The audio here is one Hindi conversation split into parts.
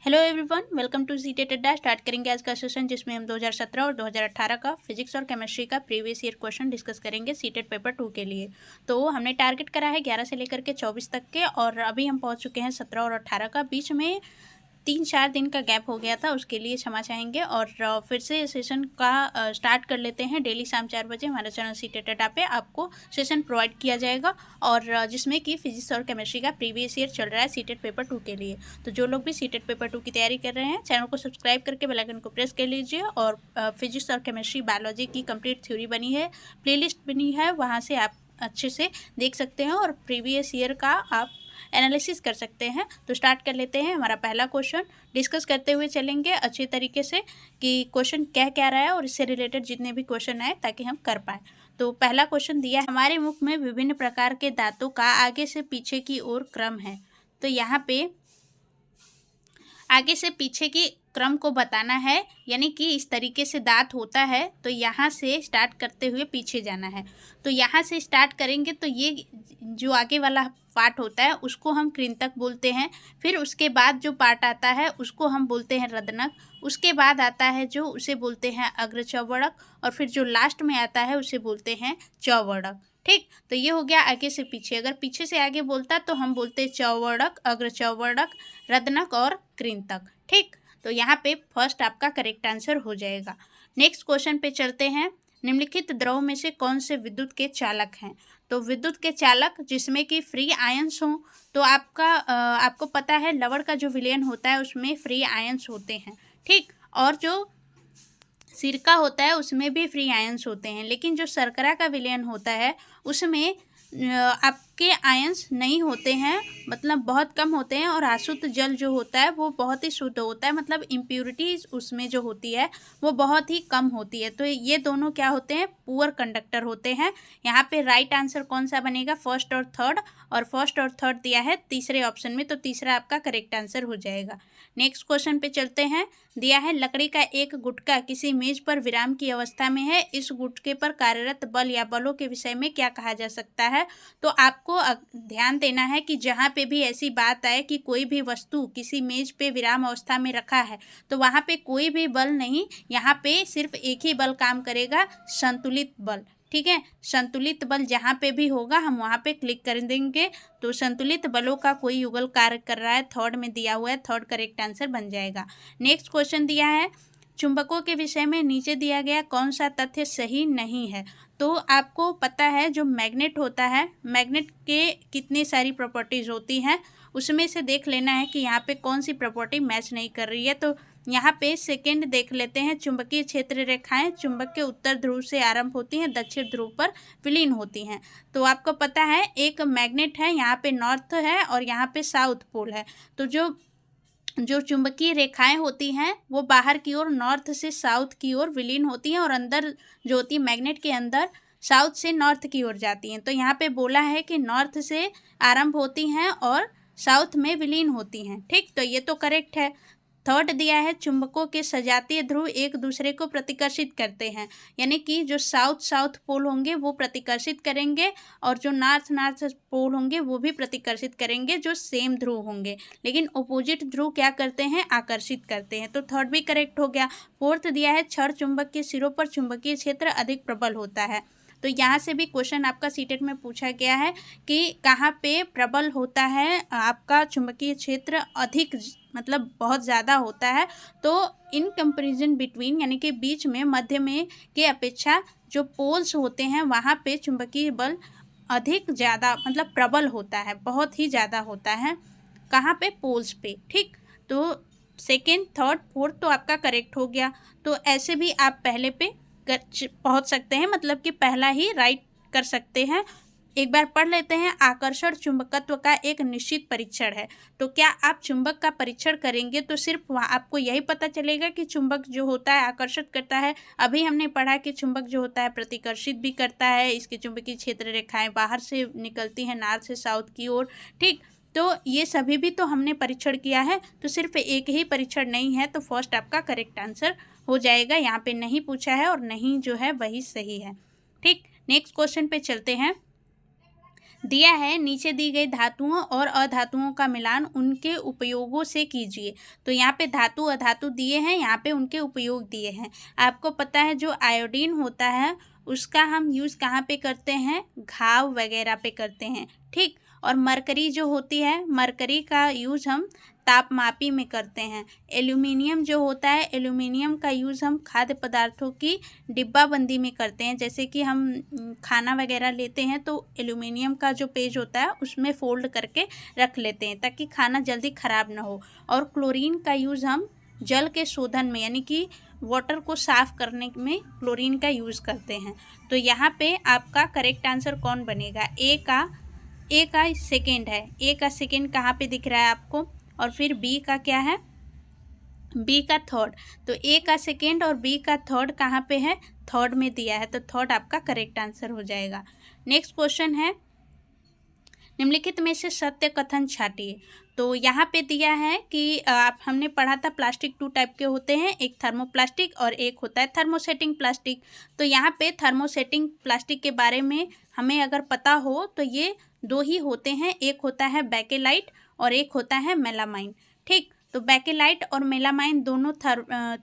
Hello everyone, welcome to CTET Adda. Start करेंगे आज का सेशन जिसमें हम 2017 और 2018 का फिजिक्स और केमिस्ट्री का प्रीवियस ईयर क्वेश्चन डिस्कस करेंगे सीटेट पेपर 2 के लिए। तो हमने टारगेट करा है 11 से लेकर के 24 तक के, और अभी हम पहुंच चुके हैं 17 और 18 का। बीच में 3-4 दिन का गैप हो गया था, उसके लिए क्षमा चाहेंगे। और फिर से सेशन का स्टार्ट कर लेते हैं। डेली शाम 4 बजे हमारे चैनल सीटेट अड्डा पे आपको सेशन प्रोवाइड किया जाएगा, और जिसमें कि फिजिक्स और केमिस्ट्री का प्रीवियस ईयर चल रहा है सीटेट पेपर 2 के लिए। तो जो लोग भी सीटेट पेपर 2 की तैयारी कर रहे हैं, चैनल को सब्सक्राइब करके बेल आइकन को प्रेस कर लीजिए। और फिजिक्स और केमिस्ट्री बायोलॉजी की कंप्लीट थ्योरी बनी है, प्लेलिस्ट बनी है, वहाँ से आप अच्छे से देख सकते हैं और प्रीवियस ईयर का आप एनालिसिस कर सकते हैं। तो स्टार्ट कर लेते हैं। हमारा पहला क्वेश्चन डिस्कस करते हुए चलेंगे अच्छे तरीके से कि क्वेश्चन क्या रहा है और इससे रिलेटेड जितने भी क्वेश्चन आए ताकि हम कर पाए। तो पहला क्वेश्चन दिया है, हमारे मुख में विभिन्न प्रकार के दांतों का आगे से पीछे की ओर क्रम है। तो यहाँ पे आगे से पीछे की क्रम को बताना है, यानी कि इस तरीके से दांत होता है तो यहाँ से स्टार्ट करते हुए पीछे जाना है। तो यहाँ से स्टार्ट करेंगे तो ये जो आगे वाला पार्ट होता है उसको हम कृंतक बोलते हैं। फिर उसके बाद जो पार्ट आता है उसको हम बोलते हैं रदनक। उसके बाद आता है जो उसे बोलते हैं अग्रचौवर्णक, और फिर जो लास्ट में आता है उसे बोलते हैं चौवर्णक। ठीक, तो ये हो गया आगे से पीछे। अगर पीछे से आगे बोलता तो हम बोलते हैं चौवर्णक, अग्रचौवर्णक, रदनक और कृंतक। ठीक, तो यहाँ पे फर्स्ट आपका करेक्ट आंसर हो जाएगा। नेक्स्ट क्वेश्चन पे चलते हैं। निम्नलिखित द्रव में से कौन से विद्युत के चालक हैं? तो विद्युत के चालक जिसमें कि फ्री आयंस हों, तो आपको पता है लवण का जो विलयन होता है उसमें फ्री आयंस होते हैं। ठीक, और जो सिरका होता है उसमें भी फ्री आयंस होते हैं, लेकिन जो शर्करा का विलयन होता है उसमें आपके आयंस नहीं होते हैं, मतलब बहुत कम होते हैं। और अशुद्ध जल जो होता है वो बहुत ही शुद्ध होता है, मतलब इम्प्यूरिटीज उसमें जो होती है वो बहुत ही कम होती है। तो ये दोनों क्या होते हैं? पुअर कंडक्टर होते हैं। यहाँ पे राइट आंसर कौन सा बनेगा? फर्स्ट और थर्ड, और फर्स्ट और थर्ड दिया है तीसरे ऑप्शन में, तो तीसरा आपका करेक्ट आंसर हो जाएगा। नेक्स्ट क्वेश्चन पे चलते हैं। दिया है लकड़ी का एक गुटका किसी मेज पर विराम की अवस्था में है, इस गुटके पर कार्यरत बल या बलों के विषय में क्या कहा जा सकता है? तो आपको ध्यान देना है कि जहाँ पे भी ऐसी बात आए कि कोई भी वस्तु किसी मेज पे विराम अवस्था में रखा है तो वहाँ पे कोई भी बल नहीं, यहाँ पे सिर्फ एक ही बल काम करेगा, संतुलित बल। ठीक है, संतुलित बल जहाँ पे भी होगा हम वहाँ पे क्लिक कर देंगे। तो संतुलित बलों का कोई युगल कार्य कर रहा है, थर्ड में दिया हुआ है, थर्ड करेक्ट आंसर बन जाएगा। नेक्स्ट क्वेश्चन दिया है, चुंबकों के विषय में नीचे दिया गया कौन सा तथ्य सही नहीं है? तो आपको पता है जो मैग्नेट होता है, मैग्नेट के कितनी सारी प्रॉपर्टीज़ होती हैं, उसमें से देख लेना है कि यहाँ पे कौन सी प्रॉपर्टी मैच नहीं कर रही है। तो यहाँ पे सेकंड देख लेते हैं। चुंबकीय क्षेत्र रेखाएं चुंबक के उत्तर ध्रुव से आरंभ होती हैं, दक्षिण ध्रुव पर विलीन होती हैं। तो आपको पता है एक मैग्नेट है, यहाँ पे नॉर्थ है और यहाँ पे साउथ पोल है। तो जो चुंबकीय रेखाएं होती हैं वो बाहर की ओर नॉर्थ से साउथ की ओर विलीन होती हैं, और अंदर जो होती है मैग्नेट के अंदर साउथ से नॉर्थ की ओर जाती हैं। तो यहाँ पे बोला है कि नॉर्थ से आरंभ होती हैं और साउथ में विलीन होती हैं। ठीक, तो ये तो करेक्ट है। थर्ड दिया है चुंबकों के सजातीय ध्रुव एक दूसरे को प्रतिकर्षित करते हैं, यानी कि जो साउथ पोल होंगे वो प्रतिकर्षित करेंगे, और जो नॉर्थ पोल होंगे वो भी प्रतिकर्षित करेंगे, जो सेम ध्रुव होंगे। लेकिन अपोजिट ध्रुव क्या करते हैं? आकर्षित करते हैं। तो थर्ड भी करेक्ट हो गया। फोर्थ दिया है क्षण चुंबक के सिरों पर चुंबकीय क्षेत्र अधिक प्रबल होता है। तो यहाँ से भी क्वेश्चन आपका सीटेट में पूछा गया है कि कहाँ पे प्रबल होता है आपका चुंबकीय क्षेत्र, अधिक मतलब बहुत ज़्यादा होता है। तो इन कंपैरिजन बिटवीन, यानी कि बीच में, मध्य में के अपेक्षा जो पोल्स होते हैं वहाँ पे चुंबकीय बल अधिक ज़्यादा मतलब प्रबल होता है, बहुत ही ज़्यादा होता है। कहाँ पे? पोल्स पे। ठीक, तो सेकेंड, थर्ड, फोर्थ तो आपका करेक्ट हो गया। तो ऐसे भी आप पहले पे पहुँच सकते हैं, मतलब कि पहला ही राइट कर सकते हैं। एक बार पढ़ लेते हैं। आकर्षण चुंबकत्व का एक निश्चित परीक्षण है। तो क्या आप चुंबक का परीक्षण करेंगे तो सिर्फ वहाँ आपको यही पता चलेगा कि चुंबक जो होता है आकर्षित करता है? अभी हमने पढ़ा कि चुंबक जो होता है प्रतिकर्षित भी करता है, इसकी चुंबकीय क्षेत्र रेखाएं बाहर से निकलती हैं नॉर्थ से साउथ की ओर। ठीक, तो ये सभी भी तो हमने परीक्षण किया है, तो सिर्फ एक ही परीक्षण नहीं है। तो फर्स्ट आपका करेक्ट आंसर हो जाएगा। यहाँ पे नहीं पूछा है और नहीं जो है वही सही है। ठीक, नेक्स्ट क्वेश्चन पे चलते हैं। दिया है नीचे दी गई धातुओं और अधातुओं का मिलान उनके उपयोगों से कीजिए। तो यहाँ पे धातु अधातु दिए हैं, यहाँ पे उनके उपयोग दिए हैं। आपको पता है जो आयोडीन होता है उसका हम यूज़ कहाँ पे करते हैं, घाव वगैरह पे करते हैं, ठीक। और मरकरी जो होती है, मरकरी का यूज़ हम तापमापी में करते हैं। एल्यूमिनियम जो होता है, एल्यूमिनियम का यूज़ हम खाद्य पदार्थों की डिब्बाबंदी में करते हैं। जैसे कि हम खाना वगैरह लेते हैं तो एल्यूमिनियम का जो पेज होता है उसमें फ़ोल्ड करके रख लेते हैं ताकि खाना जल्दी ख़राब ना हो। और क्लोरीन का यूज़ हम जल के शोधन में, यानी कि वाटर को साफ़ करने में क्लोरीन का यूज़ करते हैं। तो यहाँ पे आपका करेक्ट आंसर कौन बनेगा? ए का सेकेंड है। ए का सेकेंड कहाँ पे दिख रहा है आपको? और फिर बी का क्या है? बी का थर्ड। तो ए का सेकेंड और बी का थर्ड कहाँ पे है? थर्ड में दिया है, तो थर्ड आपका करेक्ट आंसर हो जाएगा। नेक्स्ट क्वेश्चन है, निम्नलिखित में से सत्य कथन छाटिए। तो यहाँ पे दिया है कि आप हमने पढ़ा था प्लास्टिक 2 टाइप के होते हैं, एक थर्मोप्लास्टिक और एक होता है थर्मोसेटिंग प्लास्टिक। तो यहाँ पे थर्मोसेटिंग प्लास्टिक के बारे में हमें अगर पता हो तो ये 2 ही होते हैं, एक होता है बेकेलाइट और एक होता है मेलामाइन, ठीक। तो बेकेलाइट और मेलामाइन दोनों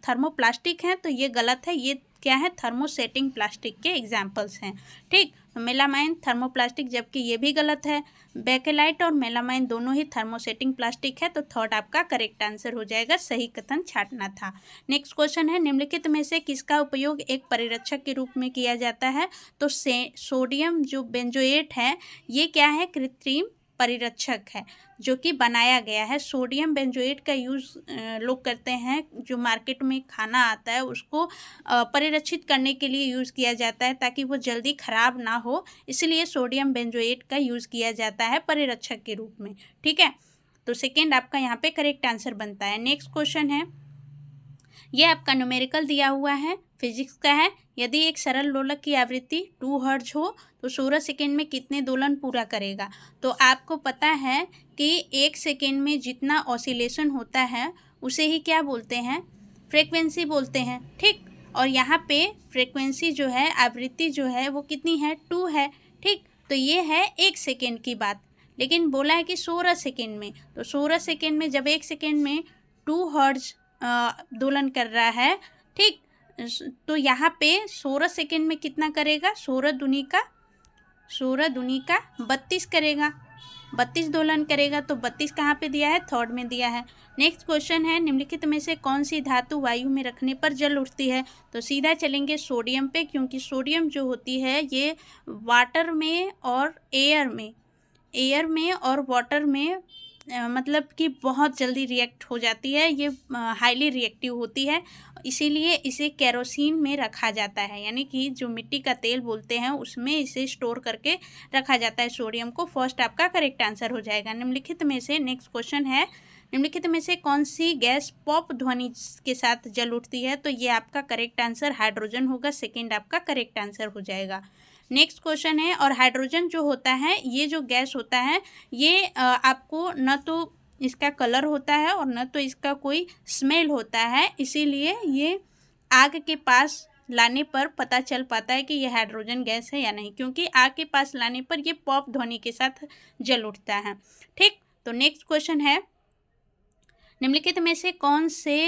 थर्मोप्लास्टिक हैं, तो ये गलत है। ये क्या है? थर्मोसेटिंग प्लास्टिक के एग्जाम्पल्स हैं, ठीक। तो मेलामाइन थर्मोप्लास्टिक, जबकि ये भी गलत है। बेकेलाइट और मेलामाइन दोनों ही थर्मोसेटिंग प्लास्टिक है, तो थर्ड आपका करेक्ट आंसर हो जाएगा। सही कथन छाटना था। नेक्स्ट क्वेश्चन है, निम्नलिखित में से किसका उपयोग एक परिरक्षक के रूप में किया जाता है? तो सोडियम जो बेंजोएट है, ये क्या है? कृत्रिम परिरक्षक है जो कि बनाया गया है। सोडियम बेंजोएट का यूज़ लोग करते हैं, जो मार्केट में खाना आता है उसको परिरक्षित करने के लिए यूज़ किया जाता है ताकि वो जल्दी ख़राब ना हो, इसलिए सोडियम बेंजोएट का यूज़ किया जाता है परिरक्षक के रूप में, ठीक है। तो सेकेंड आपका यहाँ पे करेक्ट आंसर बनता है। नेक्स्ट क्वेश्चन है, ये आपका न्यूमेरिकल दिया हुआ है, फिजिक्स का है। यदि एक सरल लोलक की आवृत्ति 2 हर्ट्ज हो तो 16 सेकेंड में कितने दोलन पूरा करेगा? तो आपको पता है कि 1 सेकेंड में जितना ऑसिलेशन होता है उसे ही क्या बोलते हैं? फ्रीक्वेंसी बोलते हैं, ठीक। और यहाँ पे फ्रीक्वेंसी जो है, आवृत्ति जो है वो कितनी है? 2 है, ठीक। तो ये है 1 सेकेंड की बात, लेकिन बोला है कि 16 सेकेंड में। तो 16 सेकेंड में जब 1 सेकेंड में 2 हर्ट्ज दोलन कर रहा है, ठीक। तो यहाँ पे 16 सेकेंड में कितना करेगा? 16 दूनी का 32 करेगा, 32 दोलन करेगा। तो 32 कहाँ पे दिया है? थर्ड में दिया है। नेक्स्ट क्वेश्चन है, निम्नलिखित में से कौन सी धातु वायु में रखने पर जल उठती है? तो सीधा चलेंगे सोडियम पे, क्योंकि सोडियम जो होती है ये वाटर में और एयर में और वाटर में मतलब कि बहुत जल्दी रिएक्ट हो जाती है। ये हाईली रिएक्टिव होती है, इसीलिए इसे केरोसिन में रखा जाता है, यानी कि जो मिट्टी का तेल बोलते हैं उसमें इसे स्टोर करके रखा जाता है सोडियम को। फर्स्ट आपका करेक्ट आंसर हो जाएगा। निम्नलिखित में से, नेक्स्ट क्वेश्चन है, निम्नलिखित में से कौन सी गैस पॉप ध्वनि के साथ जल उठती है? तो ये आपका करेक्ट आंसर हाइड्रोजन होगा। सेकेंड आपका करेक्ट आंसर हो जाएगा। नेक्स्ट क्वेश्चन है, और हाइड्रोजन जो होता है, ये जो गैस होता है, ये आपको न तो इसका कलर होता है और न तो इसका कोई स्मेल होता है, इसीलिए ये आग के पास लाने पर पता चल पाता है कि ये हाइड्रोजन गैस है या नहीं, क्योंकि आग के पास लाने पर ये पॉप ध्वनि के साथ जल उठता है, ठीक। तो नेक्स्ट क्वेश्चन है, निम्नलिखित में से कौन से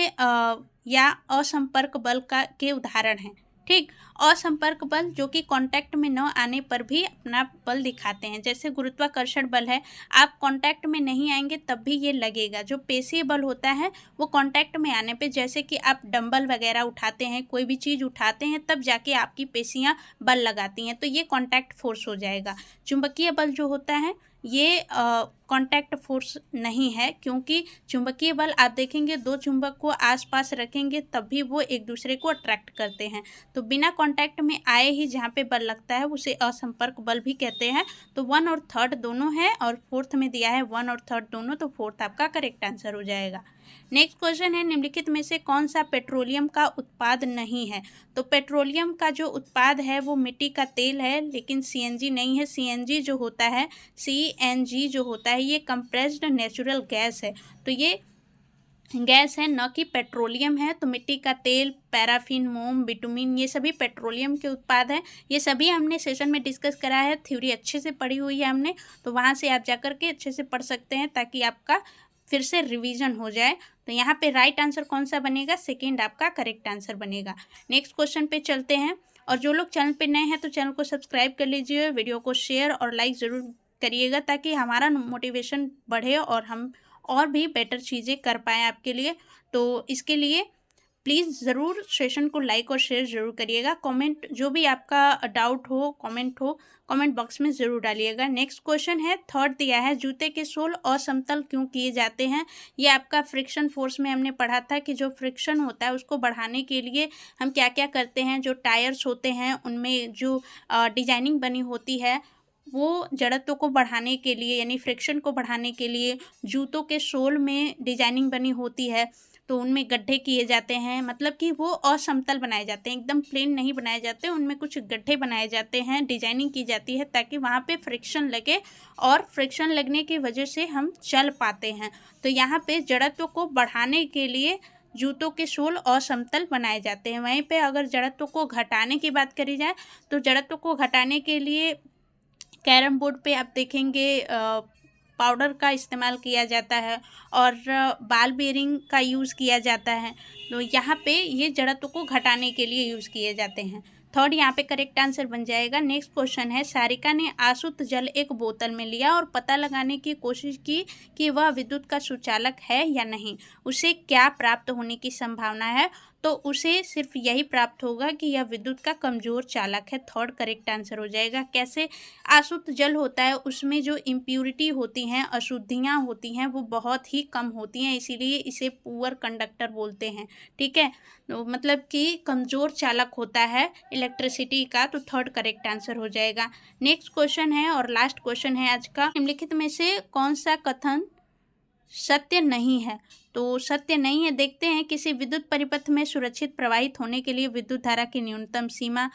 या असंपर्क बल के उदाहरण हैं? ठीक। असंपर्क बल जो कि कांटेक्ट में न आने पर भी अपना बल दिखाते हैं, जैसे गुरुत्वाकर्षण बल है, आप कांटेक्ट में नहीं आएंगे तब भी ये लगेगा। जो पेशीय बल होता है वो कांटेक्ट में आने पे, जैसे कि आप डंबल वगैरह उठाते हैं, कोई भी चीज़ उठाते हैं, तब जाके आपकी पेशियाँ बल लगाती हैं, तो ये कांटेक्ट फोर्स हो जाएगा। चुंबकीय बल जो होता है ये कांटेक्ट फोर्स नहीं है, क्योंकि चुंबकीय बल आप देखेंगे दो चुंबक को आसपास रखेंगे तब भी वो एक दूसरे को अट्रैक्ट करते हैं, तो बिना कांटेक्ट में आए ही जहाँ पे बल लगता है उसे असंपर्क बल भी कहते हैं। तो 1 और 3 दोनों है, और फोर्थ में दिया है 1 और 3 दोनों, तो फोर्थ आपका करेक्ट आंसर हो जाएगा। नेक्स्ट क्वेश्चन है, निम्नलिखित में से कौन सा पेट्रोलियम का उत्पाद नहीं है? तो पेट्रोलियम का जो उत्पाद है वो मिट्टी का तेल है, लेकिन सीएनजी नहीं है। सीएनजी जो होता है, सीएनजी जो होता है, ये कंप्रेस्ड नेचुरल गैस है। तो ये गैस है, न कि पेट्रोलियम है। तो मिट्टी का तेल, पैराफिन, मोम, बिटुमिन, ये सभी पेट्रोलियम के उत्पाद हैं। ये सभी हमने सेशन में डिस्कस करा है, थ्योरी अच्छे से पढ़ी हुई है हमने, तो वहाँ से आप जाकर के अच्छे से पढ़ सकते हैं ताकि आपका फिर से रिवीजन हो जाए। तो यहाँ पे राइट आंसर कौन सा बनेगा? सेकेंड आपका करेक्ट आंसर बनेगा। नेक्स्ट क्वेश्चन पे चलते हैं। और जो लोग चैनल पे नए हैं तो चैनल को सब्सक्राइब कर लीजिए, वीडियो को शेयर और लाइक ज़रूर करिएगा ताकि हमारा मोटिवेशन बढ़े और हम और भी बेटर चीज़ें कर पाएँ आपके लिए। तो इसके लिए प्लीज़ ज़रूर सेशन को लाइक और शेयर ज़रूर करिएगा। कमेंट जो भी आपका डाउट हो, कमेंट बॉक्स में ज़रूर डालिएगा। नेक्स्ट क्वेश्चन है, थर्ड दिया है, जूते के सोल असमतल क्यों किए जाते हैं? ये आपका फ्रिक्शन फोर्स में हमने पढ़ा था कि जो फ्रिक्शन होता है उसको बढ़ाने के लिए हम क्या क्या करते हैं। जो टायर्स होते हैं उनमें जो डिजाइनिंग बनी होती है वो जड़त्व को बढ़ाने के लिए यानी फ्रिक्शन को बढ़ाने के लिए जूतों के सोल में डिजाइनिंग बनी होती है, तो उनमें गड्ढे किए जाते हैं। मतलब कि वो असमतल बनाए जाते हैं, एकदम प्लेन नहीं बनाए जाते, उनमें कुछ गड्ढे बनाए जाते हैं, डिजाइनिंग की जाती है ताकि वहाँ पे फ्रिक्शन लगे और फ्रिक्शन लगने की वजह से हम चल पाते हैं। तो यहाँ पे जड़त्व को बढ़ाने के लिए जूतों के सोल असमतल बनाए जाते हैं। वहीं पे अगर जड़त्व को घटाने की बात करी जाए तो जड़त्व को घटाने के लिए कैरम बोर्ड पे आप देखेंगे पाउडर का इस्तेमाल किया जाता है और बाल बेरिंग का यूज़ किया जाता है। तो यहाँ पे ये जड़त्व को घटाने के लिए यूज़ किए जाते हैं। थर्ड यहाँ पे करेक्ट आंसर बन जाएगा। नेक्स्ट क्वेश्चन है, सारिका ने आशुत जल एक बोतल में लिया और पता लगाने की कोशिश की कि वह विद्युत का सुचालक है या नहीं। उसे क्या प्राप्त होने की संभावना है? तो उसे सिर्फ यही प्राप्त होगा कि यह विद्युत का कमज़ोर चालक है। थर्ड करेक्ट आंसर हो जाएगा। कैसे? आशुद्ध जल होता है उसमें जो इम्प्यूरिटी होती हैं, अशुद्धियाँ होती हैं, वो बहुत ही कम होती हैं, इसीलिए इसे पुअर कंडक्टर बोलते हैं। ठीक है, तो मतलब कि कमज़ोर चालक होता है इलेक्ट्रिसिटी का। तो थर्ड करेक्ट आंसर हो जाएगा। नेक्स्ट क्वेश्चन है और लास्ट क्वेश्चन है आज का, निम्नलिखित में से कौन सा कथन सत्य नहीं है? तो सत्य नहीं है, देखते हैं। किसी विद्युत परिपथ में सुरक्षित प्रवाहित होने के लिए विद्युत धारा की न्यूनतम सीमा,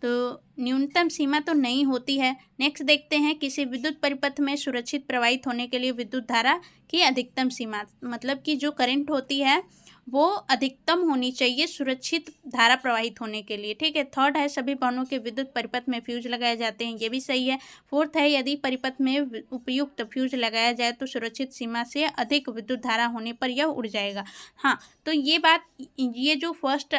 तो न्यूनतम सीमा तो नहीं होती है। नेक्स्ट देखते हैं, किसी विद्युत परिपथ में सुरक्षित प्रवाहित होने के लिए विद्युत धारा की अधिकतम सीमा, मतलब कि जो करंट होती है वो अधिकतम होनी चाहिए सुरक्षित धारा प्रवाहित होने के लिए। ठीक है। थर्ड है, सभी वाहनों के विद्युत परिपथ में फ्यूज लगाए जाते हैं, ये भी सही है। फोर्थ है, यदि परिपथ में उपयुक्त फ्यूज लगाया जाए तो सुरक्षित सीमा से अधिक विद्युत धारा होने पर यह उड़ जाएगा। हाँ, तो ये जो फर्स्ट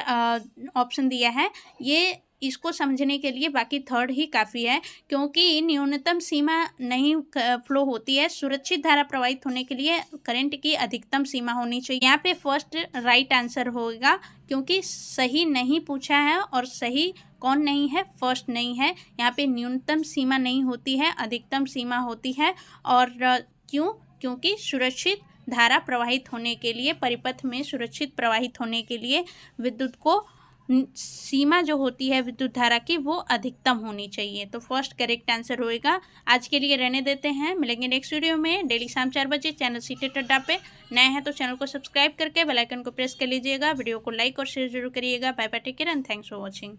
ऑप्शन दिया है ये इसको समझने के लिए बाकी थर्ड ही काफ़ी है, क्योंकि न्यूनतम सीमा नहीं फ्लो होती है। सुरक्षित धारा प्रवाहित होने के लिए करंट की अधिकतम सीमा होनी चाहिए। यहाँ पे फर्स्ट राइट आंसर होगा, क्योंकि सही नहीं पूछा है और सही कौन नहीं है? फर्स्ट नहीं है। यहाँ पे न्यूनतम सीमा नहीं होती है, अधिकतम सीमा होती है। और क्यों? क्योंकि सुरक्षित धारा प्रवाहित होने के लिए, परिपथ में सुरक्षित प्रवाहित होने के लिए विद्युत को सीमा जो होती है विद्युत धारा की वो अधिकतम होनी चाहिए। तो फर्स्ट करेक्ट आंसर होएगा। आज के लिए रहने देते हैं, मिलेंगे नेक्स्ट वीडियो में डेली शाम 4 बजे चैनल सीटेट अड्डा पे। नए हैं तो चैनल को सब्सक्राइब करके बेल आइकन को प्रेस कर लीजिएगा। वीडियो को लाइक और शेयर जरूर करिएगा। Bye bye, take care and thanks for watching.